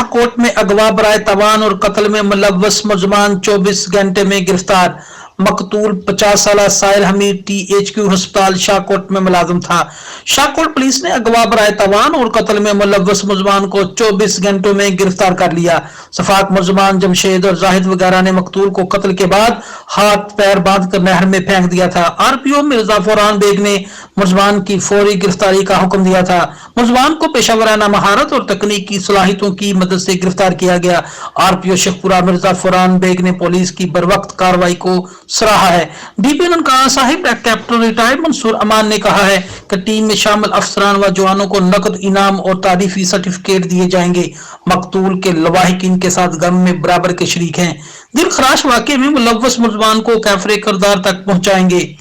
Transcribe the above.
शाहकोट में अगवा बराए तवान और कत्ल में मुलव्वस मुलजमान 24 घंटे में गिरफ्तार। मकतूल 50 साल साहिल हमीद THQ अस्पताल शाहकोट में मुलाजिम था। शाहकोट पुलिस ने अगवा बराए तवान और कत्ल में मुलव्वस मुलजमान को 24 घंटों में गिरफ्तार कर लिया। सफाक मुलजमान जमशेद और जाहिद वगैरह ने मकतूल को कत्ल के बाद हाथ पैर बांध कर नहर में फेंक दिया था। RPO मिर्जा फरहान बेग ने मुलजमान की फौरी गिरफ्तारी का हुक्म दिया था। मुलजमान को पेशावराना महारत और तकनीकी सलाहियतों की मदद से गिरफ्तार किया गया। RPO शेखपुरा मिर्जा फरहान बेग ने पुलिस की बरवक्त कार्रवाई को सराहा है। DPO Nankana Sahib captain retired Mansoor Aman ने कहा है कि टीम में शामिल अफसरान व जवानों को नकद इनाम और तारीफी सर्टिफिकेट दिए जाएंगे। मकतूल के लवाहिकीन के साथ गम में बराबर के शरीक हैं। दिल खराश वाकये में मुलव्वस मुलजमान को कैफरे किरदार तक पहुंचाएंगे।